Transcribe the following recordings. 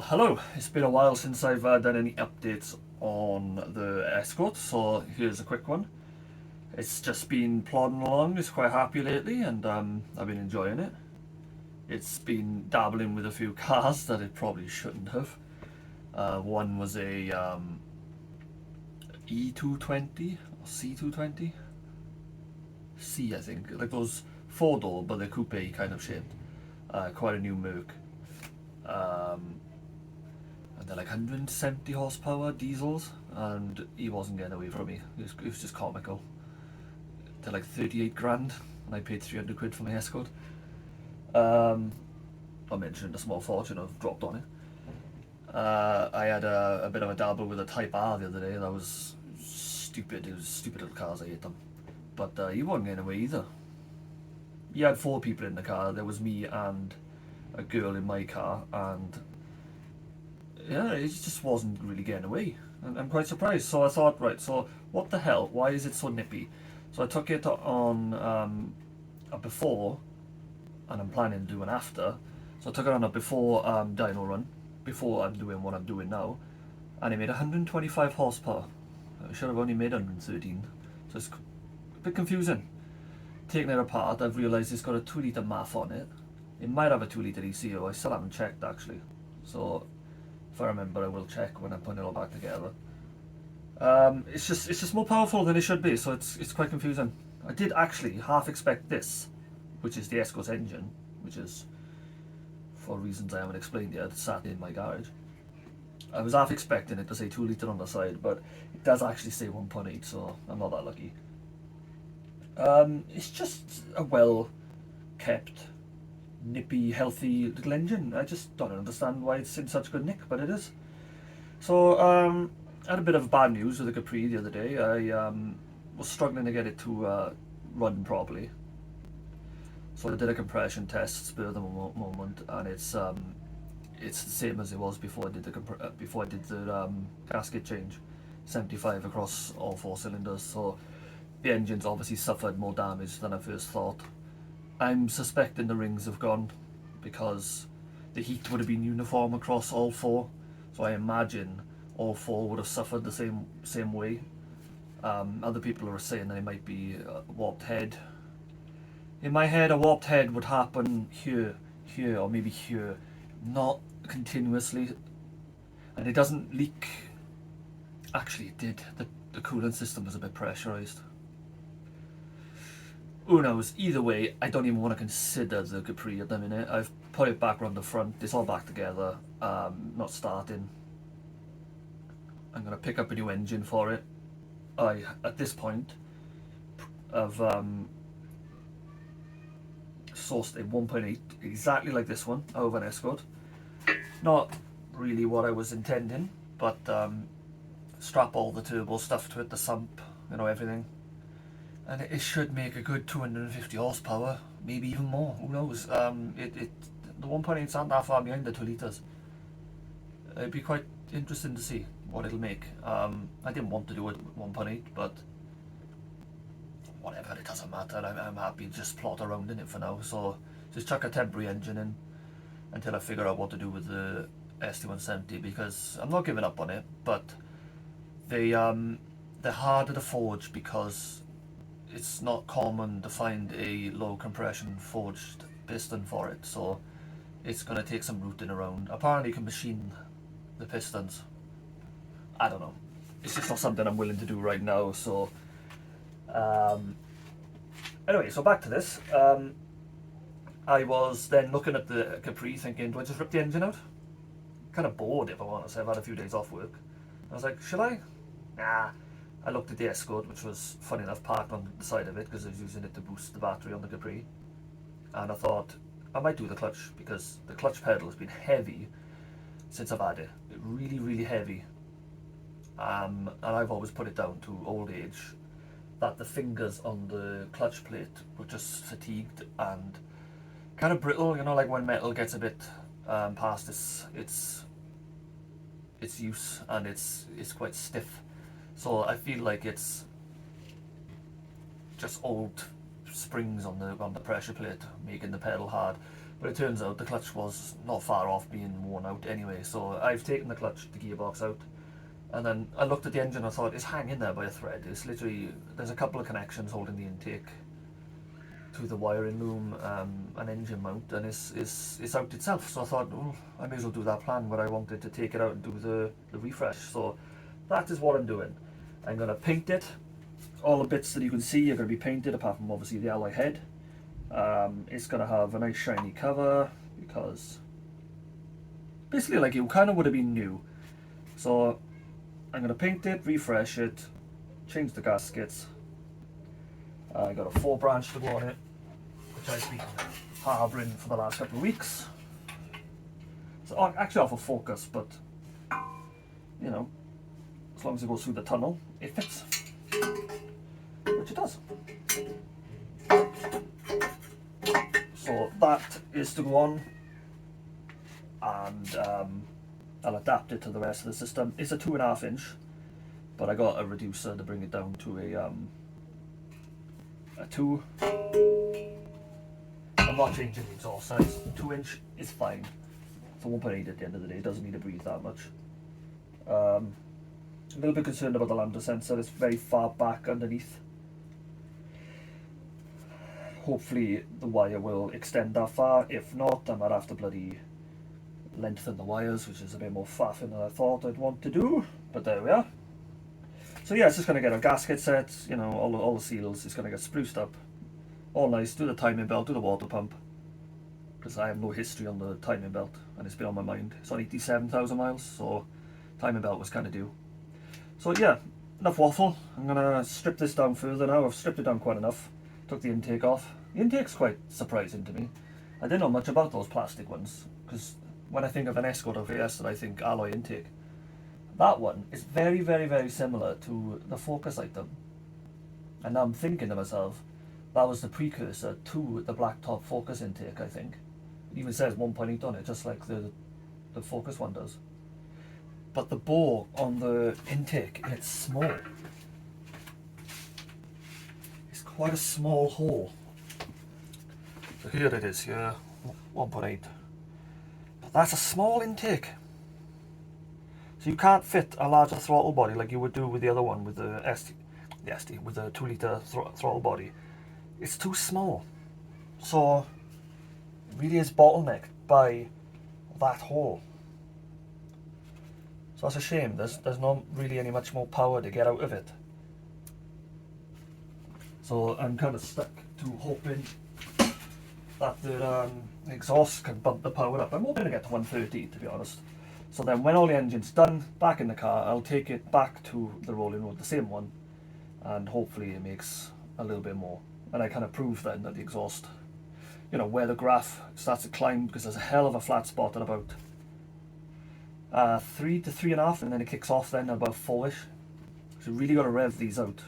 Hello, it's been a while since I've done any updates on the Escort, so here's a quick one. It's just been plodding along, it's quite happy lately, and I've been enjoying it. It's been dabbling with a few cars that it probably shouldn't have. One was a E220 or C220? C, I think, like those four door but they're coupe kind of shaped. Quite a new Merc. And they're like 170 horsepower diesels, and he wasn't getting away from me. It was just comical. They're like 38 grand, and I paid 300 quid for my Escort. I mentioned a small fortune I've dropped on it. I had a bit of a dabble with a Type R the other day. That was stupid. It was stupid little cars. I hate them. But he wasn't getting away either. He had four people in the car. There was me and a girl in my car, and yeah, it just wasn't really getting away. And I'm quite surprised. So I thought, right, so what the hell? Why is it so nippy? So I took it on a before, and I'm planning to do an after. So I took it on a before dyno run, before I'm doing what I'm doing now, and it made 125 horsepower. I should have only made 113. So it's a bit confusing. Taking it apart, I've realised it's got a 2 litre MAF on it. It might have a 2 litre ECO. I still haven't checked actually. So if I remember, I will check when I'm putting it all back together. It's just more powerful than it should be, so it's quite confusing. I did actually half expect this, which is the Escort's engine, which is, for reasons I haven't explained yet, sat in my garage. I was half expecting it to say 2 litre on the side, but it does actually say 1.8, so I'm not that lucky. It's just a well kept, nippy, healthy little engine. I just don't understand why it's in such good nick, but it is. So I had a bit of bad news with the Capri the other day. I was struggling to get it to run properly. So I did a compression test, spur of the moment, and it's the same as it was before I did the gasket change, 75 across all four cylinders. So the engine's obviously suffered more damage than I first thought. I'm suspecting the rings have gone because the heat would have been uniform across all four. So I imagine all four would have suffered the same way. Other people are saying that it might be a warped head. In my head, a warped head would happen here, or maybe here, not continuously. And it doesn't leak. Actually, it did. The coolant system was a bit pressurized. Who knows? Either way, I don't even want to consider the Capri at the minute. I've put it back around the front. It's all back together. Not starting. I'm going to pick up a new engine for it. At this point, I've sourced a 1.8 exactly like this one out of an Escort. Not really what I was intending, but strap all the turbo stuff to it, the sump, everything. And it should make a good 250 horsepower, maybe even more. Who knows? The 1.8s aren't that far behind the 2 litres. It'd be quite interesting to see what it'll make. I didn't want to do it with 1.8, but whatever, it doesn't matter. I'm happy to just plot around in it for now. So just chuck a temporary engine in until I figure out what to do with the ST170, because I'm not giving up on it, but they're harder to forge because it's not common to find a low compression forged piston for it, so it's going to take some rooting around. Apparently you can machine the pistons. I don't know. It's just not something I'm willing to do right now, so anyway, so back to this. I was then looking at the Capri thinking, do I just rip the engine out? Kind of bored, if I'm honest. I've had a few days off work. I was like, should I? Nah. I looked at the Escort, which was, funny enough, parked on the side of it because I was using it to boost the battery on the Capri. And I thought, I might do the clutch, because the clutch pedal has been heavy since I've had it. Really, really heavy. And I've always put it down to old age, that the fingers on the clutch plate were just fatigued and kind of brittle, like when metal gets a bit past its use, and it's quite stiff. So I feel like it's just old springs on the pressure plate making the pedal hard. But it turns out the clutch was not far off being worn out anyway, so I've taken the clutch, the gearbox out, and then I looked at the engine and I thought, it's hanging there by a thread. It's literally, there's a couple of connections holding the intake to the wiring loom, an engine mount, and it's out itself. So I thought, oh, I may as well do that plan where I wanted to take it out and do the refresh. So that is what I'm doing. I'm going to paint it. All the bits that you can see are going to be painted, apart from obviously the alloy head. It's going to have a nice shiny cover, because basically like it kind of would have been new. So I'm going to paint it, refresh it, change the gaskets. I got a 4-branch to go on it, which I've been harbouring for the last couple of weeks. So actually off of focus, but you know, as long as it goes through the tunnel, it fits, which it does. So that is to go on, and I'll adapt it to the rest of the system. It's a 2.5 inch, but I got a reducer to bring it down to a 2. I'm not changing the exhaust size. 2 inch is fine. It's a 1.8 at the end of the day. It doesn't need to breathe that much. A little bit concerned about the lambda sensor. It's very far back underneath. Hopefully the wire will extend that far. If not, I might have to bloody lengthen the wires, which is a bit more faffing than I thought I'd want to do. But there we are. So yeah, it's just going to get a gasket set, you know, all the seals. It's going to get spruced up. All nice. Do the timing belt, do the water pump. Because I have no history on the timing belt, and it's been on my mind. It's on 87,000 miles, so timing belt was kind of due. So yeah, enough waffle. I'm going to strip this down further now. I've stripped it down quite enough. Took the intake off. The intake's quite surprising to me. I didn't know much about those plastic ones, because when I think of an Escort or Fiesta, I think alloy intake. That one is very, very, very similar to the Focus item. And now I'm thinking to myself, that was the precursor to the blacktop Focus intake, I think. It even says 1.8 on it, just like the Focus one does. But the bore on the intake, it's small. It's quite a small hole. So here it is, here, 1.8. But that's a small intake. So you can't fit a larger throttle body like you would do with the other one, with the ST, with the 2-litre throttle body. It's too small. So it really is bottlenecked by that hole. So that's a shame. There's not really any much more power to get out of it. So I'm kind of stuck to hoping that the exhaust can bump the power up. I'm hoping to get to 130, to be honest. So then when all the engine's done, back in the car, I'll take it back to the rolling road, the same one, and hopefully it makes a little bit more. And I kind of prove then that the exhaust, you know, where the graph starts to climb, because there's a hell of a flat spot at about 3 to 3.5, and then it kicks off then at about 4ish. So you really got to rev these out.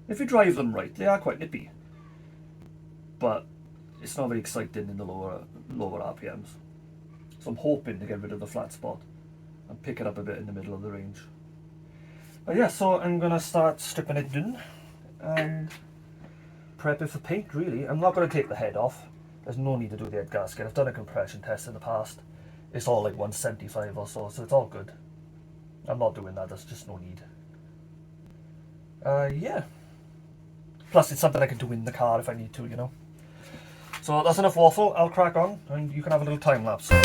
If you drive them right, they are quite nippy, but it's not very exciting in the lower RPMs. So I'm hoping to get rid of the flat spot and pick it up a bit in the middle of the range. But yeah, so I'm going to start stripping it down and prep it for paint, really. I'm not going to take the head off. There's no need to do the head gasket. I've done a compression test in the past. It's all like 175 or so it's all good. I'm not doing that, there's just no need. Yeah. Plus it's something I can do in the car if I need to, you know. So that's enough waffle. I'll crack on and you can have a little time lapse. I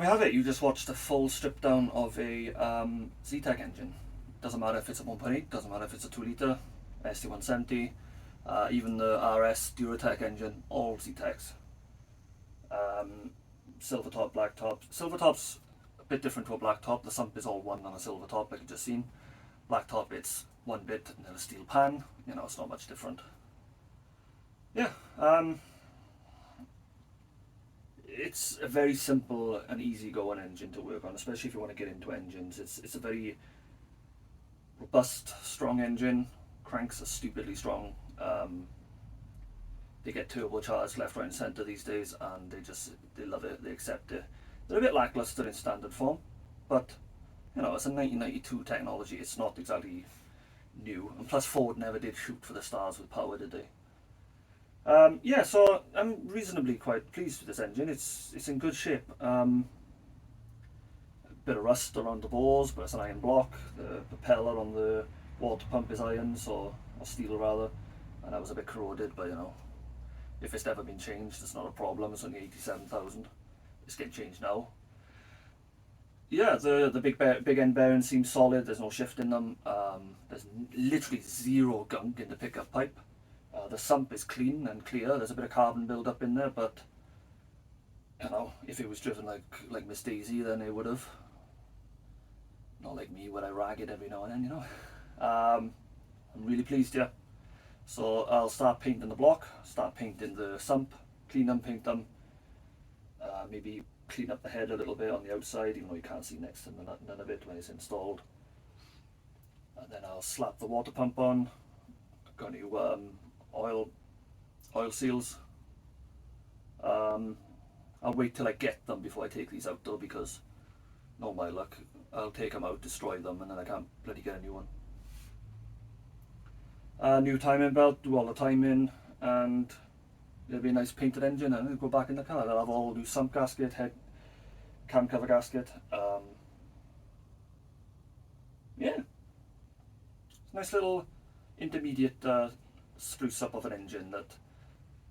you have it. You just watched a full strip down of a Zetec engine. Doesn't matter if it's a 1.8, doesn't matter if it's a 2 litre, ST170, even the RS Duratec engine, all Zetecs. Silver top, black top. Silver top's a bit different to a black top. The sump is all one on a silver top, like you just seen. Black top, it's one bit and then a steel pan. You know, it's not much different. Yeah, it's a very simple and easy going engine to work on, especially if you want to get into engines. It's a very robust, strong engine. Cranks are stupidly strong. They get turbocharged left, right and centre these days, and they love it, they accept it. They're a bit lackluster in standard form, but you know, it's a 1992 technology, it's not exactly new, and plus Ford never did shoot for the stars with power, did they? Yeah, so I'm reasonably quite pleased with this engine. It's in good shape. Bit of rust around the bores, but it's an iron block. The propeller on the water pump is iron, or steel rather, and that was a bit corroded, but you know, if it's never been changed, it's not a problem. It's only 87,000. It's getting changed now. Yeah, the big end bearings seem solid. There's no shift in them. There's literally zero gunk in the pickup pipe. The sump is clean and clear. There's a bit of carbon build up in there, but you know, if it was driven like Miss Daisy, then it would have. Not like me, where I rag it every now and then, you know. I'm really pleased, yeah. So I'll start painting the block, start painting the sump, clean them, paint them, maybe clean up the head a little bit on the outside, even though you can't see next to none of it when it's installed. And then I'll slap the water pump on. Got new oil seals. I'll wait till I get them before I take these out though, because no my luck, I'll take them out, destroy them, and then I can't bloody get a new one. New timing belt, do all the timing, and it'll be a nice painted engine, and it'll go back in the car. I'll have all new sump gasket, head cam cover gasket. Yeah, it's a nice little intermediate spruce up of an engine that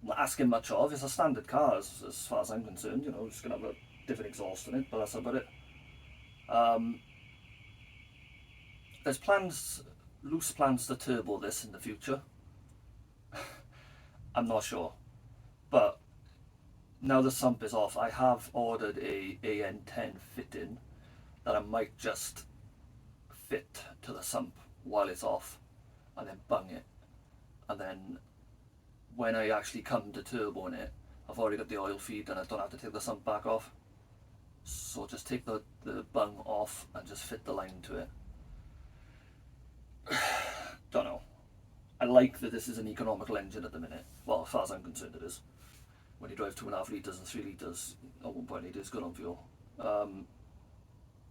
I'm not asking much of. It's a standard car as far as I'm concerned. You know, just gonna have a different exhaust in it, but that's about it. There's loose plans to turbo this in the future. I'm not sure, but now the sump is off, I have ordered a AN10 fitting that I might just fit to the sump while it's off and then bung it, and then when I actually come to turbo in it, I've already got the oil feed and I don't have to take the sump back off, so just take the bung off and just fit the line to it. Don't know. I like that this is an economical engine at the minute. Well, as far as I'm concerned, it is. When you drive 2.5 litres and 3 litres, or 1.8 is good on fuel.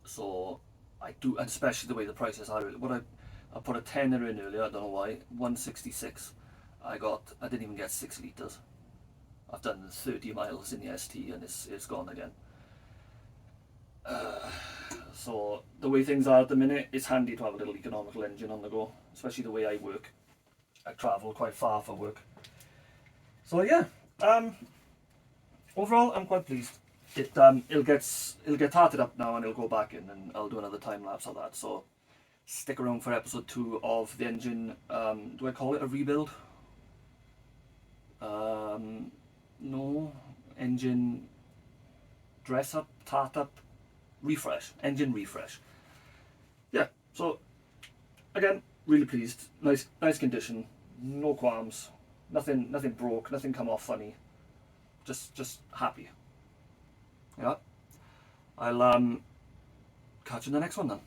So I do, and especially the way the prices are. I put a tenner in earlier. I don't know why. 166. I didn't even get 6 litres. I've done 30 miles in the ST and it's gone again. So the way things are at the minute, it's handy to have a little economical engine on the go, especially the way I work. I travel quite far for work. So yeah, overall I'm quite pleased. It'll get tarted up now and it'll go back in, and I'll do another time lapse of that. So stick around for episode 2 of the engine. Do I call it a rebuild? No, engine dress up, tart up, refresh, engine refresh. Yeah, so again, really pleased. Nice condition, no qualms, nothing broke, nothing come off funny. Just happy. Yeah, I'll catch you in the next one then.